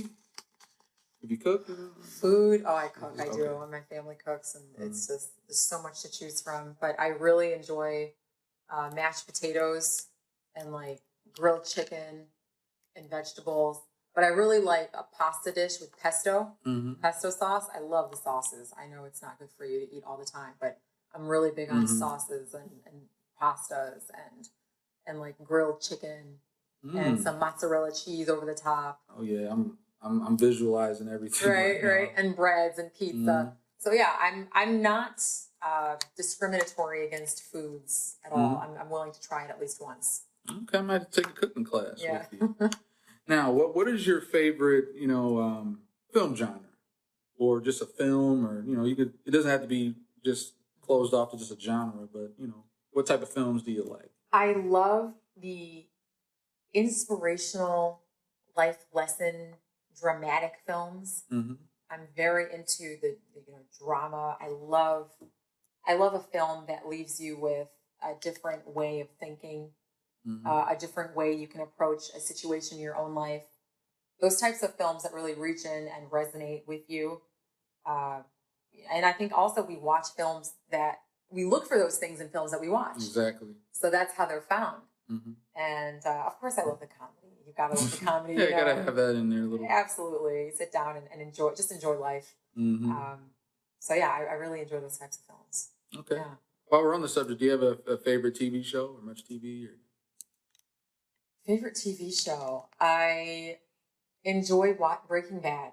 If you cook?
Food? Oh, I cook. I do. And my family cooks, and it's just, there's so much to choose from. But I really enjoy mashed potatoes and like grilled chicken and vegetables. But I really like a pasta dish with pesto sauce. I love the sauces. I know it's not good for you to eat all the time, but I'm really big on sauces and pastas and like grilled chicken and some mozzarella cheese over the top.
Oh yeah, I'm visualizing everything.
Right, and breads and pizza. So yeah, I'm not discriminatory against foods at all. I'm willing to try it at least once.
Okay, I might take a cooking class with you. Now, what is your favorite, film genre, or just a film, or it doesn't have to be just closed off to just a genre, but what type of films do you like?
I love the inspirational life lesson dramatic films. I'm very into the drama. I love a film that leaves you with a different way of thinking. A different way you can approach a situation in your own life. Those types of films that really reach in and resonate with you. And I think also we watch films that we look for those things in films that we watch.
Exactly.
So that's how they're found. And of course I love the comedy. You gotta love the comedy.
Yeah, you gotta have that in there a little.
Absolutely. Sit down and enjoy life. So yeah, I really enjoy those types of films.
Okay.
Yeah.
While we're on the subject, do you have a favorite TV show or much TV? Or?
Favorite TV show? I enjoy Breaking Bad.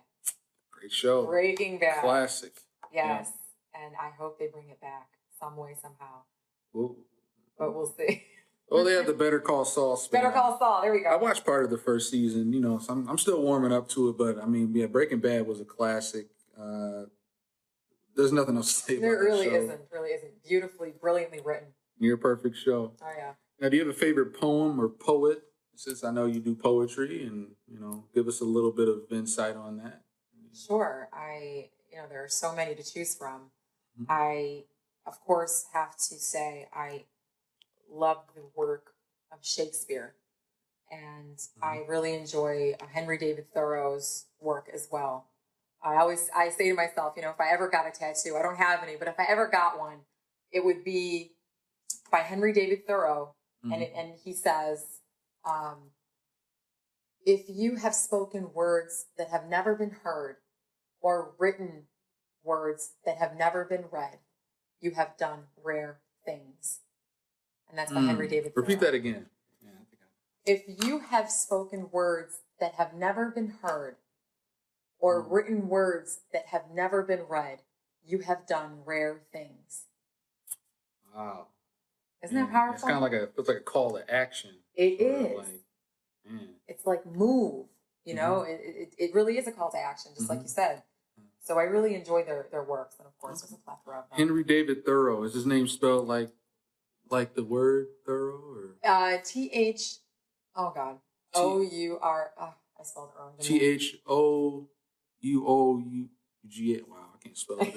Great show.
Breaking Bad.
Classic.
Yes. Yeah. And I hope they bring it back some way, somehow.
Well,
but we'll see.
well, they have the Better Call Saul spin.
Better Call Saul. There we go.
I watched part of the first season, you know, so I'm still warming up to it. But I mean, yeah, Breaking Bad was a classic. There's nothing else to say about it.
There really isn't. Beautifully, brilliantly written.
Near perfect show.
Oh yeah.
Now, do you have a favorite poem or poet? Since I know you do poetry, and you know, give us a little bit of insight on that.
Sure. There are so many to choose from. Mm-hmm. I, of course, have to say I love the work of Shakespeare, and I really enjoy Henry David Thoreau's work as well. I say to myself, you know, if I ever got a tattoo, I don't have any, but if I ever got one, it would be by Henry David Thoreau, and he says, if you have spoken words that have never been heard, or written words that have never been read, you have done rare things. And that's by Henry David Thoreau.
Repeat that again.
If you have spoken words that have never been heard, or written words that have never been read, you have done rare things.
Wow.
Isn't that powerful?
It's kind of it's like a call to action.
It is. It's like move, you know, it really is a call to action, just like you said. So I really enjoy their works. And of course, there's a plethora of them.
Henry David Thoreau, is his name spelled like the word thorough? Or?
T-H, oh God, O-U-R, I spelled it wrong.
T-H-O-U-O-U-G-A. Wow, I can't spell it.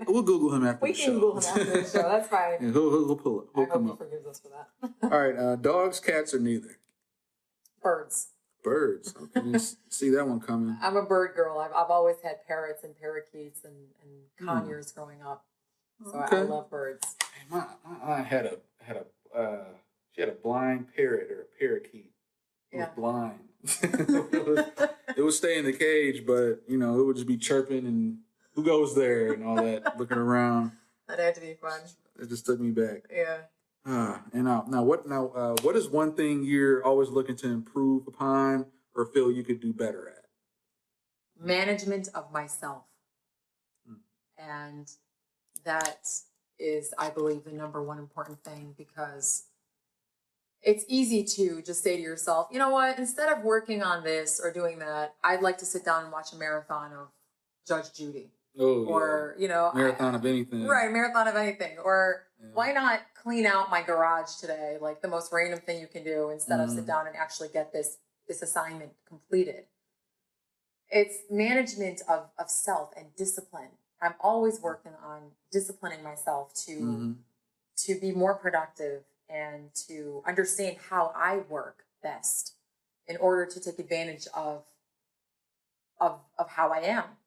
We'll Google him after the show.
We can Google him after the show, that's fine.
Yeah, he'll pull it.
I hope he forgives us for that.
All right, dogs, cats, or neither?
Birds.
Birds. Okay, see that one coming.
I'm a bird girl. I've always had parrots and parakeets and conures growing up. So I love birds.
My aunt had a blind parrot or a parakeet. It was blind. It would stay in the cage, but you know, it would just be chirping and who goes there and all that, looking around.
That had to be fun.
It just took me back.
Yeah.
And what is one thing you're always looking to improve upon or feel you could do better at?
Management of myself. And that is, I believe, the number one important thing, because it's easy to just say to yourself, you know what, instead of working on this or doing that, I'd like to sit down and watch a marathon of Judge Judy.
Oh,
or, you know,
marathon of anything.
Right, marathon of anything. Or why not clean out my garage today? Like the most random thing you can do, instead of sit down and actually get this assignment completed. It's management of self and discipline. I'm always working on disciplining myself to be more productive and to understand how I work best in order to take advantage of how I am.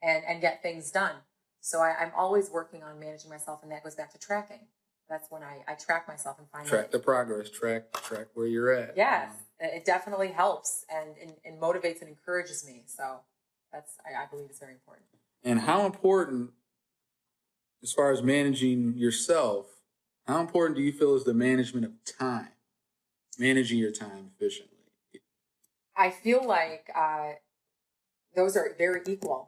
And get things done. So I'm always working on managing myself, and that goes back to tracking. That's when I track myself and find
track the progress, track where you're at.
Yes, it definitely helps and motivates and encourages me. So that's I believe it's very important.
And how important, as far as managing yourself, how important do you feel is the management of time, managing your time efficiently?
I feel like those are very equal.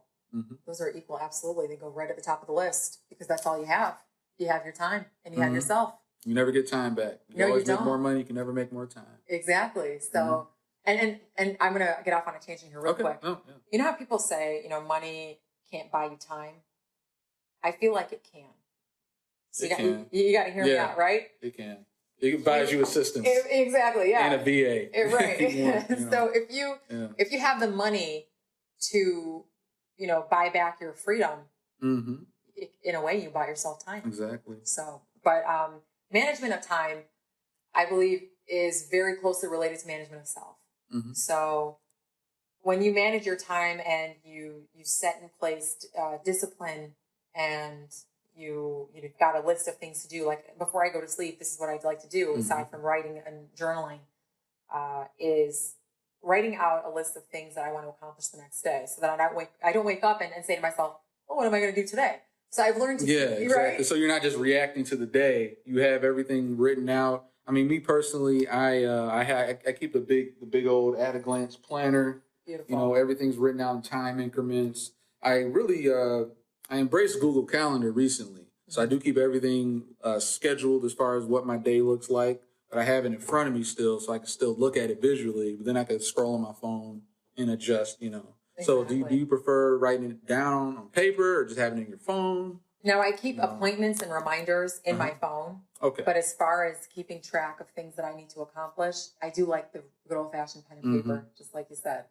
Those are equal, absolutely. They go right at the top of the list, because that's all you have. You have your time and you have yourself. You
never get time back. You always make more money. You can never make more time.
Exactly. So, and I'm going to get off on a tangent here real quick.
Oh, yeah.
You know how people say, you know, money can't buy you time? I feel like it can. So you got to hear me out, right?
It can. It buys you assistance.
Exactly, yeah.
And a VA.
Right. So if you have the money to, you know, buy back your freedom, in a way you buy yourself time.
Exactly.
So, but management of time, I believe, is very closely related to management of self. So when you manage your time and you set in place discipline, and you've got a list of things to do, like before I go to sleep, this is what I'd like to do, aside from writing and journaling, is writing out a list of things that I want to accomplish the next day, so that I don't wake up and say to myself, oh, what am I going to do today? So I've learned to
exactly. Right? So you're not just reacting to the day. You have everything written out. I mean, me personally, I keep the big old at a glance planner. Beautiful. You know, everything's written out in time increments. I really I embraced Google Calendar recently. So I do keep everything scheduled as far as what my day looks like. But I have it in front of me still, so I can still look at it visually. But then I can scroll on my phone and adjust, Exactly. So do you prefer writing it down on paper or just having it in your phone?
No, I keep appointments and reminders in my phone.
Okay.
But as far as keeping track of things that I need to accomplish, I do like the good old-fashioned pen and paper, just like you said.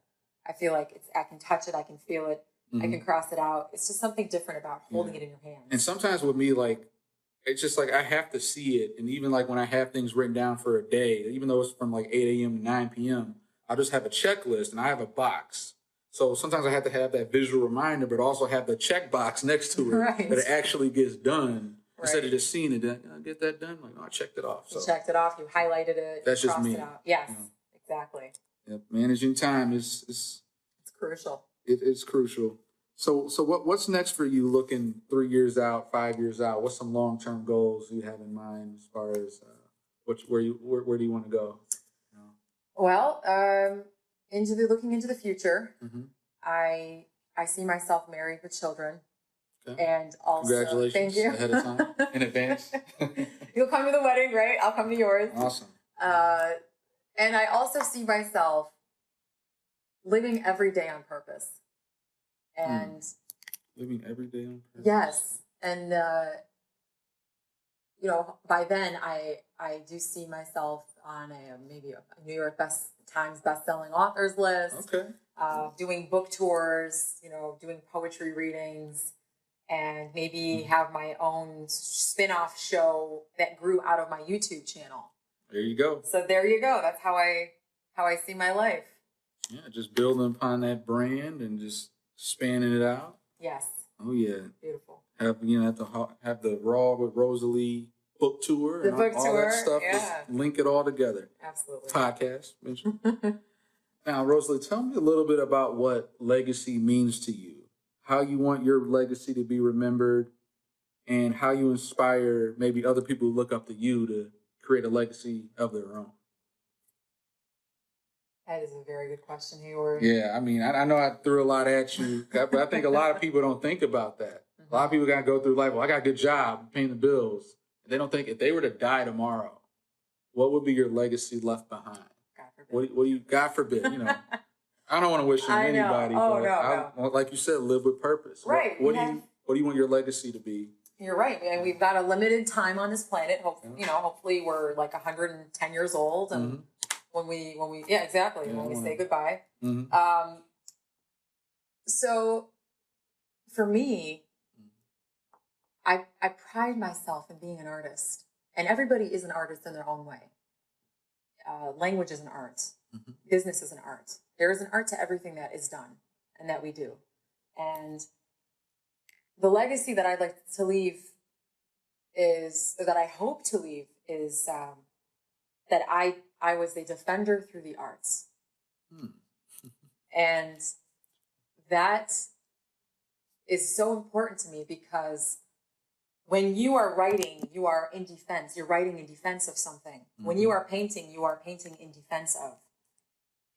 I feel like I can touch it, I can feel it, I can cross it out. It's just something different about holding it in your hands. And
sometimes with me, it's just I have to see it. And even when I have things written down for a day, even though it's from 8 a.m. to 9 p.m., I'll just have a checklist and I have a box. So sometimes I have to have that visual reminder, but also have the check box next to it that it actually gets done. Instead of just seeing it, I get that done. I checked it off.
You checked it off. You highlighted it.
That's just me.
It out. Yes, exactly.
Yep. Managing time is
it's crucial.
It's crucial. So what's next for you? Looking 3 years out, 5 years out. What's some long-term goals you have in mind as far as where do you want to go?
Well, looking into the future, I see myself married with children.
Okay.
And also,
congratulations
thank you
ahead of time in advance.
You'll come to the wedding, right? I'll come to yours.
Awesome.
And I also see myself living every day on purpose. And
living every day on purpose.
Yes, and by then I do see myself on maybe a New York Times best-selling authors list.
Okay.
Doing book tours, doing poetry readings. And maybe have my own spin-off show that grew out of my YouTube channel.
There you go.
So there you go. That's how I see my life.
Yeah, just building upon that brand and just spanning it out.
Yes.
Oh yeah.
Beautiful.
Have the Raw with Rosalie book tour and all that stuff.
Yeah.
Just link it all together.
Absolutely.
Podcast. Now, Rosalie, tell me a little bit about what legacy means to you. How you want your legacy to be remembered, and how you inspire maybe other people who look up to you to create a legacy of their own.
That is a very good question, Hayward.
Yeah, I mean, I know I threw a lot at you, but I think a lot of people don't think about that. A lot of people got to go through life, well, I got a good job paying the bills. They don't think if they were to die tomorrow, what would be your legacy left behind?
God forbid.
What do you, God forbid, I don't want to wish on anybody, but
no.
Like you said, live with purpose.
Right.
What do you want your legacy to be?
You're right. And we've got a limited time on this planet. Hopefully we're 110 years old, and when we when we say goodbye. So for me, I pride myself in being an artist, and everybody is an artist in their own way. Language is an art. Business is an art. There is an art to everything that is done and that we do. And the legacy that I'd like to leave that I hope to leave is that I was a defender through the arts. And that is so important to me because when you are writing, you are in defense. You're writing in defense of something. When you are painting in defense of.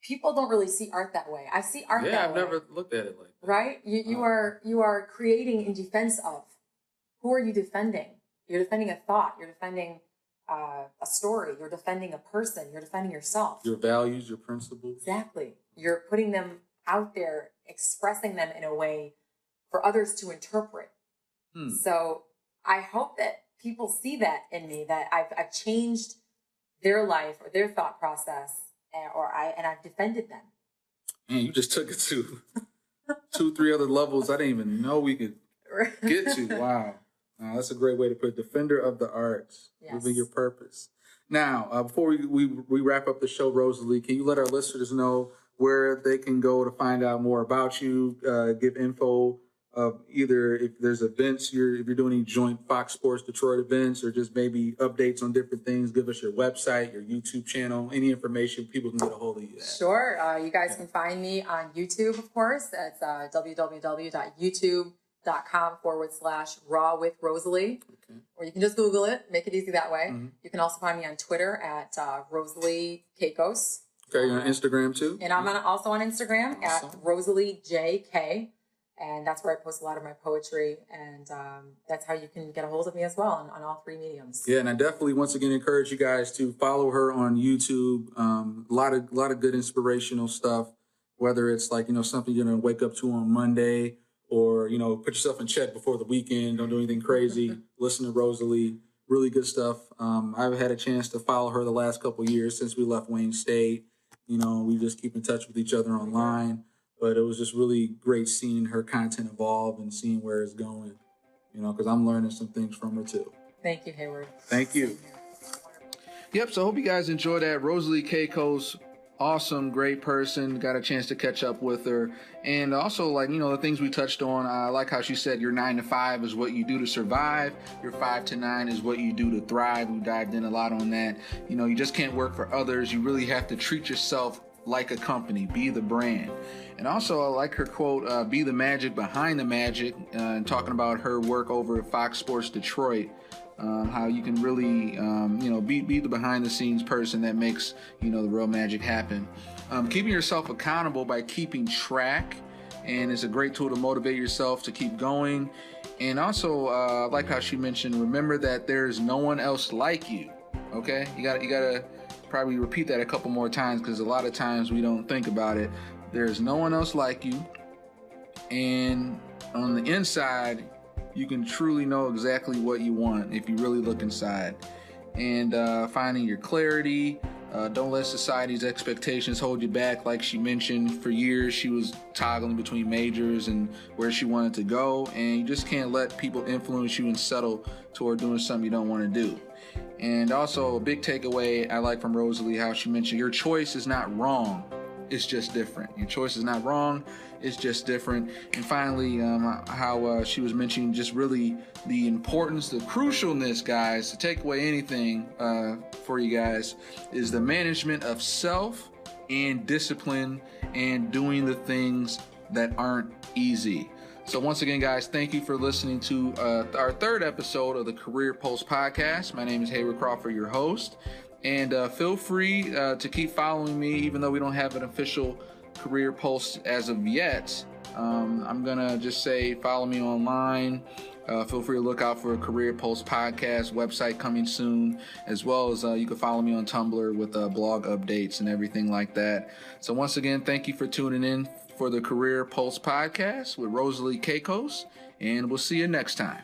People don't really see art that way. I see art that way.
Yeah, I've never looked at it like that.
Right? You are creating in defense of. Who are you defending? You're defending a thought. You're defending a story. You're defending a person. You're defending yourself.
Your values, your principles.
Exactly. You're putting them out there, expressing them in a way for others to interpret. So I hope that people see that in me, that I've changed their life or their thought process, and I've defended them.
Man, you just took it to 2-3 other levels I didn't even know we could get to. Wow. That's a great way to put it. Defender of the arts.
Yes.
Will be your purpose. Now, before we wrap up the show, Rosalie, can you let our listeners know where they can go to find out more about you, give info of either if there's events, if you're doing any joint Fox Sports Detroit events, or just maybe updates on different things, give us your website, your YouTube channel, any information people can get a hold of you at.
Sure. You guys can find me on YouTube, of course. That's www.youtube.com/Raw with Rosalie. Okay. Or you can just Google it, make it easy that way. You can also find me on Twitter at Rosalie Kakos.
Okay, you're on Instagram too?
And I'm also on Instagram at Rosalie JK. And that's where I post a lot of my poetry. And that's how you can get a hold of me as well on all three mediums.
Yeah, and I definitely once again encourage you guys to follow her on YouTube. A lot of good inspirational stuff. Whether it's like something you're gonna wake up to on Monday, or put yourself in check before the weekend. Don't do anything crazy. Listen to Rosalie. Really good stuff. I've had a chance to follow her the last couple of years since we left Wayne State. We just keep in touch with each other online. But it was just really great seeing her content evolve and seeing where it's going. Because I'm learning some things from her too.
Thank you, Hayward.
Thank you. Yep, so I hope you guys enjoyed that. Rosalie Kakos, awesome, great person. Got a chance to catch up with her. And also, the things we touched on, I like how she said your 9 to 5 is what you do to survive. Your 5 to 9 is what you do to thrive. We dived in a lot on that. You just can't work for others. You really have to treat yourself like a company, be the brand. And also, I like her quote, be the magic behind the magic, and talking about her work over at Fox Sports Detroit. How you can really, be the behind the scenes person that makes, the real magic happen. Keeping yourself accountable by keeping track, and it's a great tool to motivate yourself to keep going. And also, like how she mentioned, remember that there's no one else like you. Okay, you gotta probably repeat that a couple more times, because a lot of times we don't think about it. There's no one else like you, and on the inside, you can truly know exactly what you want if you really look inside. And finding your clarity. Don't let society's expectations hold you back. Like she mentioned, for years she was toggling between majors and where she wanted to go, and you just can't let people influence you and settle toward doing something you don't want to do. And also, a big takeaway I like from Rosalie, how she mentioned your choice is not wrong, it's just different. Your choice is not wrong, it's just different. And finally, how she was mentioning just really the importance, the crucialness, guys, to take away anything for you guys, is the management of self and discipline and doing the things that aren't easy. So once again, guys, thank you for listening to our third episode of the Career Pulse podcast. My name is Hayward Crawford, your host. And feel free to keep following me, even though we don't have an official Career Pulse as of yet. I'm going to just say follow me online. Feel free to look out for a Career Pulse podcast website coming soon, as well as you can follow me on Tumblr with blog updates and everything like that. So once again, thank you for tuning in for the Career Pulse podcast with Rosalie Kakos, and we'll see you next time.